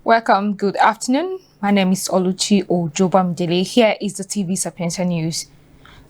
Welcome, good afternoon. My name is Oluchi Ojobamdele. Here is the TV Sapientia News.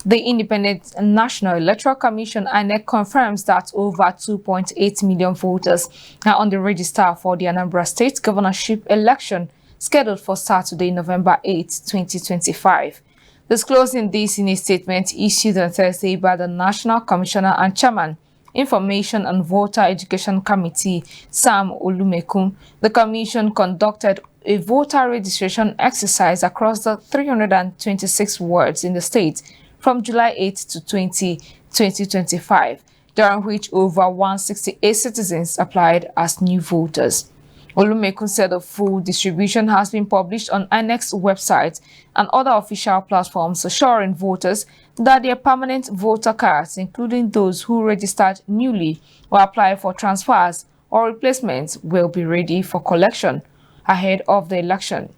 The Independent National Electoral Commission INEC confirms that over 2.8 million voters are on the register for the Anambra State governorship election scheduled for Saturday, November 8, 2025. Disclosing this in a statement issued on Thursday by the National Commissioner and Chairman, Information and Voter Education Committee, Sam Olumekun, the Commission conducted a voter registration exercise across the 326 wards in the state from July 8 to 20, 2025, during which over 168 citizens applied as new voters. Olumekun said the full distribution has been published on INEC's website and other official platforms, assuring voters that their permanent voter cards, including those who registered newly or applied for transfers or replacements, will be ready for collection ahead of the election,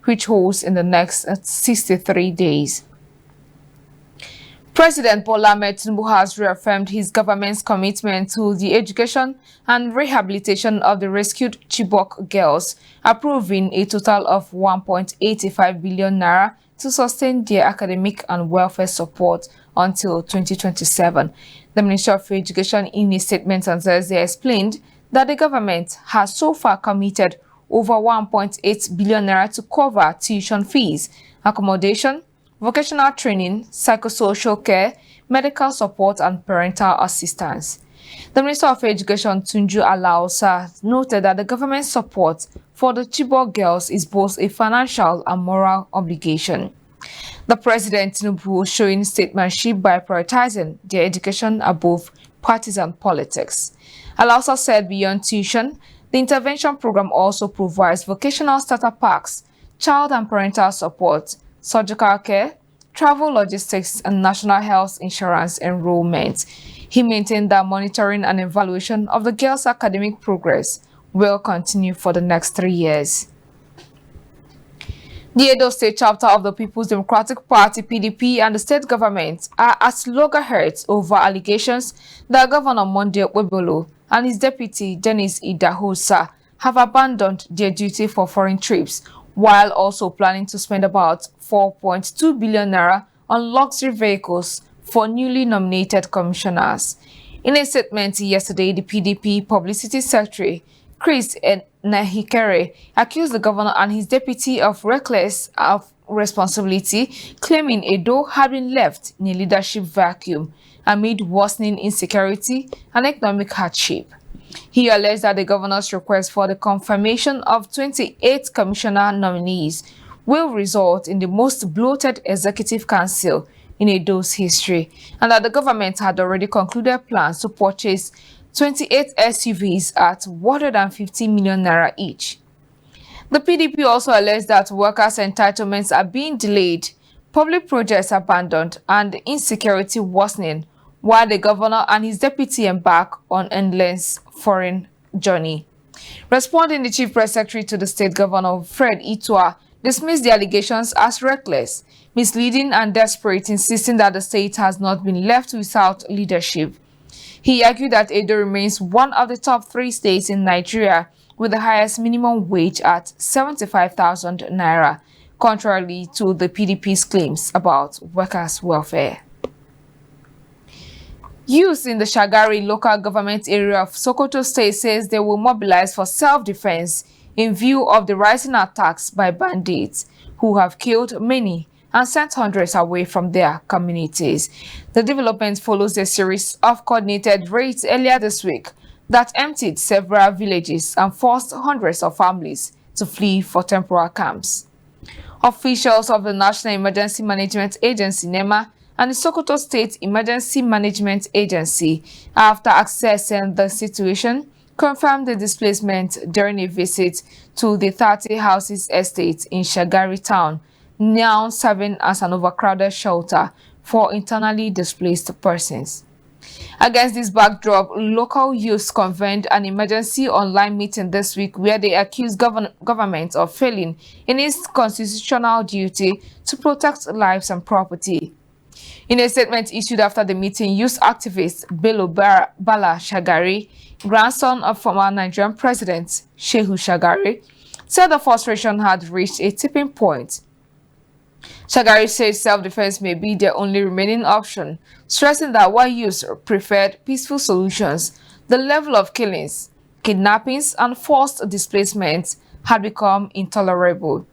which holds in the next 63 days. President Bola Ahmed Tinubu has reaffirmed his government's commitment to the education and rehabilitation of the rescued Chibok girls, approving a total of 1.85 billion naira to sustain their academic and welfare support until 2027. The Minister of Education, in a statement on Thursday, explained that the government has so far committed over 1.8 billion naira to cover tuition fees, accommodation, vocational training, psychosocial care, medical support, and parental assistance. The Minister of Education, Tunju Alausa, noted that the government's support for the Chibok girls is both a financial and moral obligation. The President Tinubu showing statesmanship by prioritizing their education above partisan politics. Alausa said beyond tuition, the intervention program also provides vocational starter packs, child and parental support, surgical care, travel logistics, and national health insurance enrollment. He maintained that monitoring and evaluation of the girls' academic progress will continue for the next 3 years. The Edo State chapter of the People's Democratic Party (PDP) and the state government are at loggerheads over allegations that Governor Monday Okpebholo and his deputy Dennis Idahosa have abandoned their duty for foreign trips, while also planning to spend about 4.2 billion naira on luxury vehicles for newly nominated commissioners. In a statement yesterday, the PDP Publicity Secretary, Chris Nahikere, accused the governor and his deputy of reckless responsibility, claiming Edo had been left in a leadership vacuum amid worsening insecurity and economic hardship. He alleged that the governor's request for the confirmation of 28 commissioner nominees will result in the most bloated executive council in Edo's history, and that the government had already concluded plans to purchase 28 SUVs at 150 million naira each. The PDP also alleged that workers' entitlements are being delayed, public projects abandoned, and insecurity worsening, while the governor and his deputy embark on endless foreign journey. Responding, the chief press secretary to the state governor, Fred Itua, dismissed the allegations as reckless, misleading, and desperate, insisting that the state has not been left without leadership. He argued that Edo remains one of the top 3 states in Nigeria with the highest minimum wage at 75,000 naira, contrary to the PDP's claims about workers' welfare. Youth in the Shagari local government area of Sokoto State says they will mobilize for self-defense in view of the rising attacks by bandits who have killed many and sent hundreds away from their communities. The development follows a series of coordinated raids earlier this week that emptied several villages and forced hundreds of families to flee for temporary camps. Officials of the National Emergency Management Agency (NEMA) and the Sokoto State Emergency Management Agency, after assessing the situation, confirmed the displacement during a visit to the 30 houses estate in Shagari town, now serving as an overcrowded shelter for internally displaced persons. Against this backdrop, local youths convened an emergency online meeting this week where they accused government of failing in its constitutional duty to protect lives and property. In a statement issued after the meeting, youth activist Bello Bala Shagari, grandson of former Nigerian President Shehu Shagari, said the frustration had reached a tipping point. Shagari said self-defense may be their only remaining option, stressing that while youths preferred peaceful solutions, the level of killings, kidnappings, and forced displacement had become intolerable.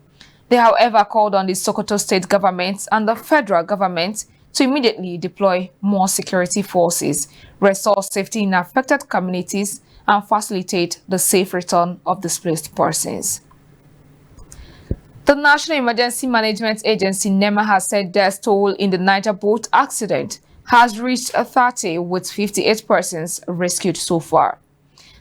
They, however, called on the Sokoto state government and the federal government to immediately deploy more security forces, restore safety in affected communities, and facilitate the safe return of displaced persons. The National Emergency Management Agency NEMA has said death toll in the Niger boat accident has reached 30, with 58 persons rescued so far.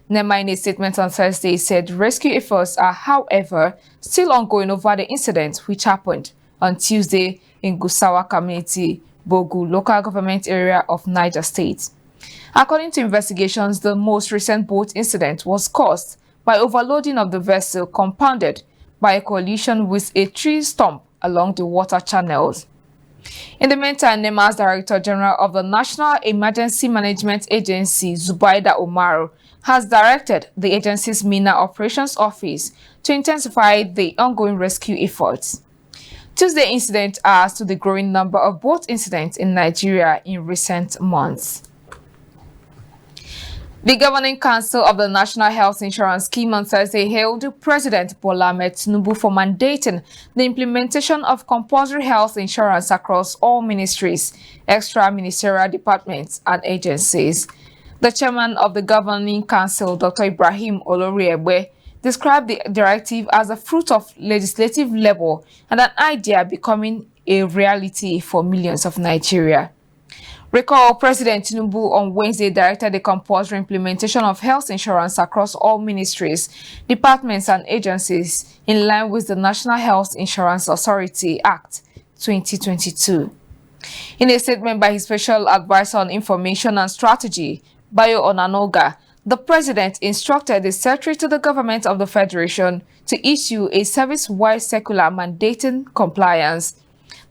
NEMA, in a statement on Thursday, said rescue efforts are, however, still ongoing over the incident, which happened on Tuesday in Gusawa Community, Bogu local government area of Niger State. According to investigations, the most recent boat incident was caused by overloading of the vessel, compounded by a collision with a tree stump along the water channels. In the meantime, NEMA's Director General of the National Emergency Management Agency, Zubaida Umaru, has directed the agency's MENA Operations Office to intensify the ongoing rescue efforts. Tuesday's incident adds to the growing number of boat incidents in Nigeria in recent months. The Governing Council of the National Health Insurance Scheme on Thursday hailed President Bola Ahmed Tinubu for mandating the implementation of compulsory health insurance across all ministries, extra-ministerial departments, and agencies. The chairman of the Governing Council, Dr. Ibrahim Oloriegbe, described the directive as a fruit of legislative labor and an idea becoming a reality for millions of Nigeria. Recall, President Tinubu on Wednesday directed the compulsory implementation of health insurance across all ministries, departments, and agencies in line with the National Health Insurance Authority Act 2022. In a statement by his Special Advisor on Information and Strategy, Bayo Onanoga, the President instructed the Secretary to the Government of the Federation to issue a service-wide circular mandating compliance.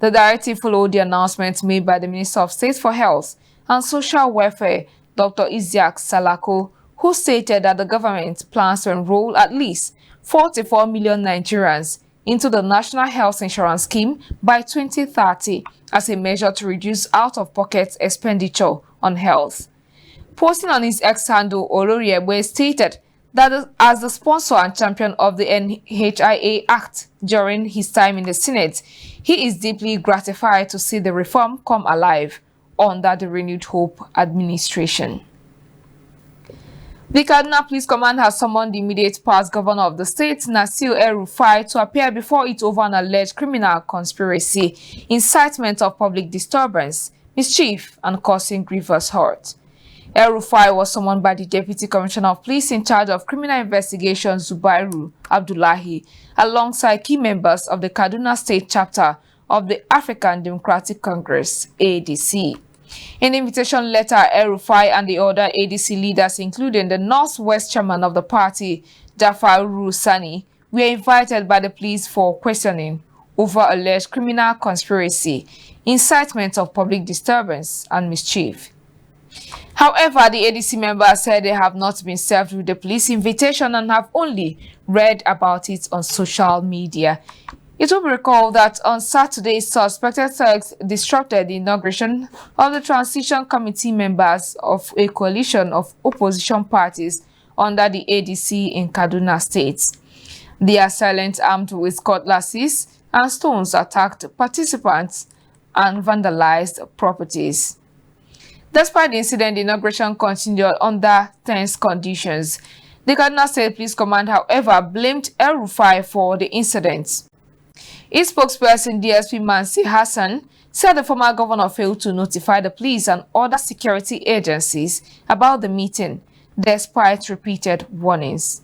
The directive followed the announcement made by the Minister of State for Health and Social Welfare, Dr. Isiaq Salako, who stated that the government plans to enroll at least 44 million Nigerians into the National Health Insurance Scheme by 2030 as a measure to reduce out-of-pocket expenditure on health. Posting on his X handle, Oloriegbe stated that as the sponsor and champion of the NHIA Act during his time in the Senate, he is deeply gratified to see the reform come alive under the Renewed Hope administration. The Kaduna Police Command has summoned the immediate past governor of the state, Nasir El-Rufai, to appear before it over an alleged criminal conspiracy, incitement of public disturbance, mischief, and causing grievous hurt. El-Rufai was summoned by the Deputy Commissioner of Police in charge of criminal investigations, Zubairu Abdullahi, alongside key members of the Kaduna State chapter of the African Democratic Congress, ADC. In the invitation letter, El-Rufai and the other ADC leaders, including the Northwest chairman of the party, Jafaru Sani, were invited by the police for questioning over alleged criminal conspiracy, incitement of public disturbance, and mischief. However, the ADC members said they have not been served with the police invitation and have only read about it on social media. It will be recalled that on Saturday, suspected thugs disrupted the inauguration of the transition committee members of a coalition of opposition parties under the ADC in Kaduna State. The assailant, armed with cutlasses and stones, attacked participants and vandalized properties. Despite the incident, the inauguration continued under tense conditions. The Kaduna State Police Command, however, blamed El-Rufai for the incident. Its spokesperson, DSP Mansi Hassan, said the former governor failed to notify the police and other security agencies about the meeting, despite repeated warnings.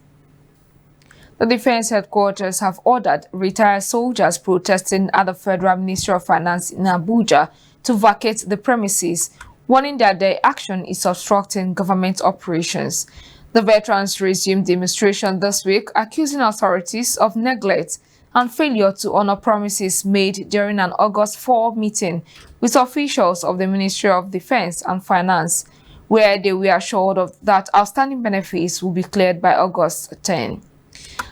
The Defense Headquarters have ordered retired soldiers protesting at the Federal Ministry of Finance in Abuja to vacate the premises, warning that their action is obstructing government operations. The veterans resumed demonstration this week, accusing authorities of neglect and failure to honor promises made during an August 4 meeting with officials of the Ministry of Defense and Finance, where they were assured that outstanding benefits will be cleared by August 10.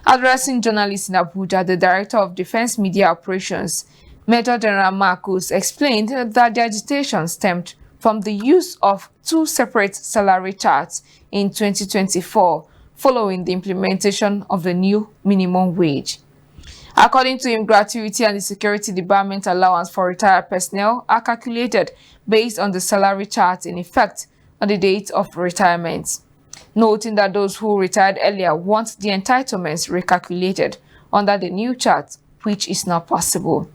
Addressing journalists in Abuja, the Director of Defense Media Operations, Major General Marcus, explained that the agitation stemmed from the use of two separate salary charts in 2024 following the implementation of the new minimum wage. According to him, gratuity and the security department allowance for retired personnel are calculated based on the salary chart in effect on the date of retirement, noting that those who retired earlier want the entitlements recalculated under the new chart, which is not possible.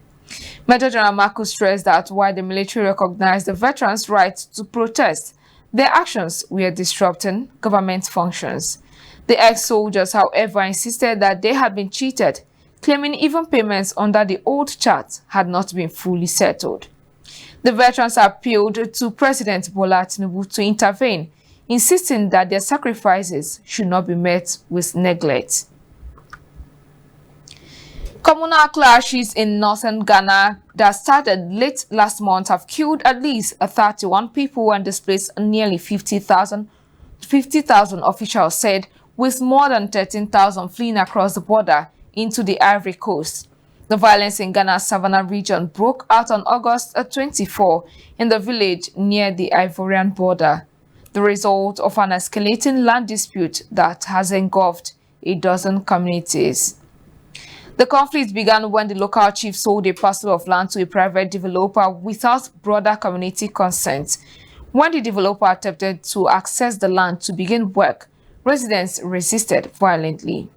Major General Marcus stressed that while the military recognized the veterans' right to protest, their actions were disrupting government functions. The ex-soldiers, however, insisted that they had been cheated, claiming even payments under the old chart had not been fully settled. The veterans appealed to President Bola Tinubu to intervene, insisting that their sacrifices should not be met with neglect. Communal clashes in northern Ghana that started late last month have killed at least 31 people and displaced nearly 50,000, officials said, with more than 13,000 fleeing across the border into the Ivory Coast. The violence in Ghana's Savannah region broke out on August 24 in the village near the Ivorian border, the result of an escalating land dispute that has engulfed a dozen communities. The conflict began when the local chief sold a parcel of land to a private developer without broader community consent. When the developer attempted to access the land to begin work, residents resisted violently.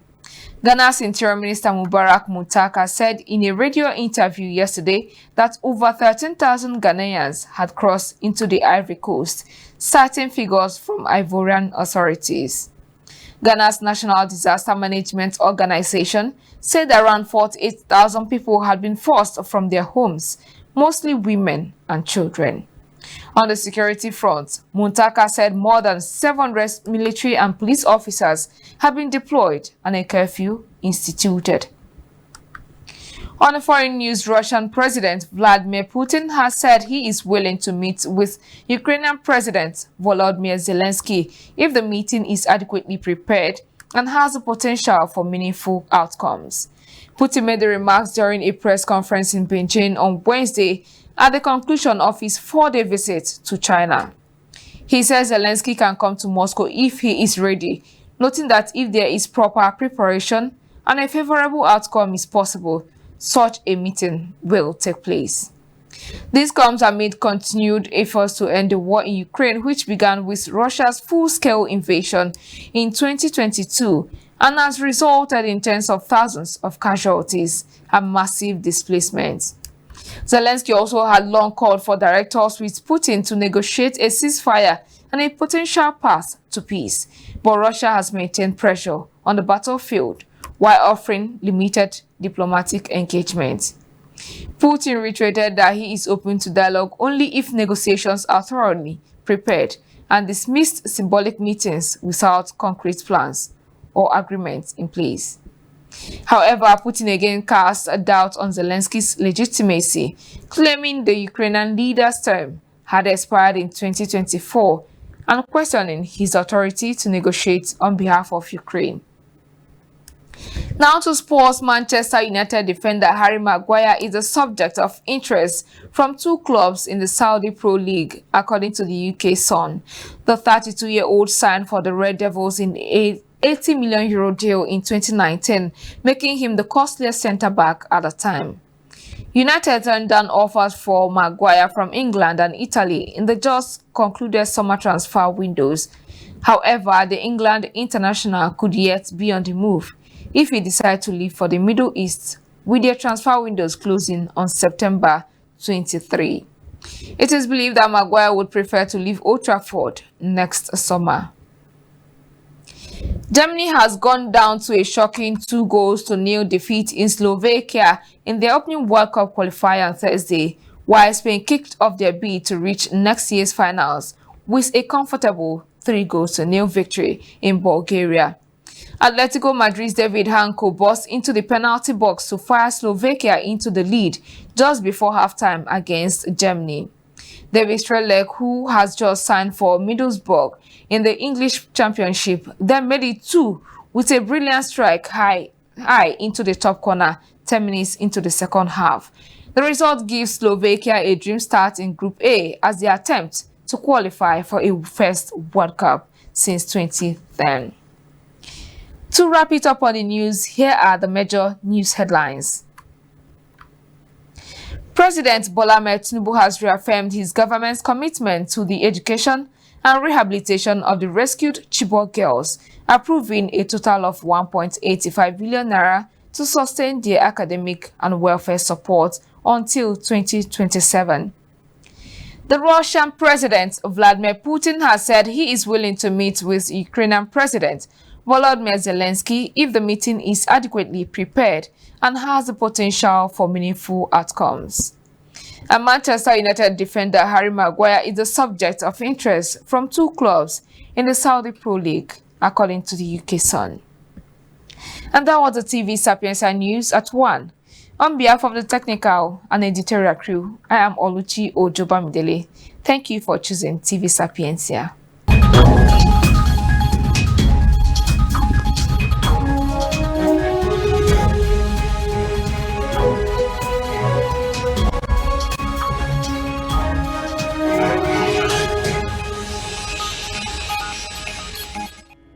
Ghana's Interior Minister Mubarak Muntaka said in a radio interview yesterday that over 13,000 Ghanaians had crossed into the Ivory Coast, citing figures from Ivorian authorities. Ghana's National Disaster Management Organization said around 48,000 people had been forced from their homes, mostly women and children. On the security front, Muntaka said more than 700 military and police officers have been deployed and a curfew instituted. On the foreign news, Russian President Vladimir Putin has said he is willing to meet with Ukrainian President Volodymyr Zelensky if the meeting is adequately prepared and has the potential for meaningful outcomes. Putin made the remarks during a press conference in Beijing on Wednesday at the conclusion of his 4-day visit to China. He says Zelensky can come to Moscow if he is ready, noting that if there is proper preparation and a favorable outcome is possible, such a meeting will take place. This comes amid continued efforts to end the war in Ukraine, which began with Russia's full-scale invasion in 2022 and has resulted in tens of thousands of casualties and massive displacement. Zelensky also had long called for direct talks with Putin to negotiate a ceasefire and a potential path to peace, but Russia has maintained pressure on the battlefield while offering limited diplomatic engagement. Putin reiterated that he is open to dialogue only if negotiations are thoroughly prepared and dismissed symbolic meetings without concrete plans or agreements in place. However, Putin again cast a doubt on Zelensky's legitimacy, claiming the Ukrainian leader's term had expired in 2024 and questioning his authority to negotiate on behalf of Ukraine. Now to sports, Manchester United defender Harry Maguire is the subject of interest from two clubs in the Saudi Pro League, according to the UK Sun. The 32-year-old signed for the Red Devils in a €80 million deal in 2019, making him the costliest centre-back at the time. United turned down offers for Maguire from England and Italy in the just concluded summer transfer windows. However, the England international could yet be on the move if he decides to leave for the Middle East, with their transfer windows closing on September 23. It is believed that Maguire would prefer to leave Old Trafford next summer. Germany has gone down to a shocking 2-0 defeat in Slovakia in their opening World Cup qualifier on Thursday, while Spain kicked off their bid to reach next year's finals with a comfortable 3-0 victory in Bulgaria. Atletico Madrid's David Hanko burst into the penalty box to fire Slovakia into the lead just before halftime against Germany. David Strelec, who has just signed for Middlesbrough in the English Championship, then made it 2 with a brilliant strike high into the top corner 10 minutes into the second half. The result gives Slovakia a dream start in Group A as they attempt to qualify for a first World Cup since 2010. To wrap it up on the news, here are the major news headlines. President Bola Ahmed Tinubu has reaffirmed his government's commitment to the education and rehabilitation of the rescued Chibok girls, approving a total of 1.85 billion naira to sustain their academic and welfare support until 2027. The Russian President Vladimir Putin has said he is willing to meet with Ukrainian President Volodymyr Zelensky if the meeting is adequately prepared and has the potential for meaningful outcomes. And Manchester United defender Harry Maguire is the subject of interest from two clubs in the Saudi Pro League, according to the UK Sun. And that was the TV Sapienza News at 1. On behalf of the technical and editorial crew, I am Oluchi Ojobamidele. Thank you for choosing TV Sapienza.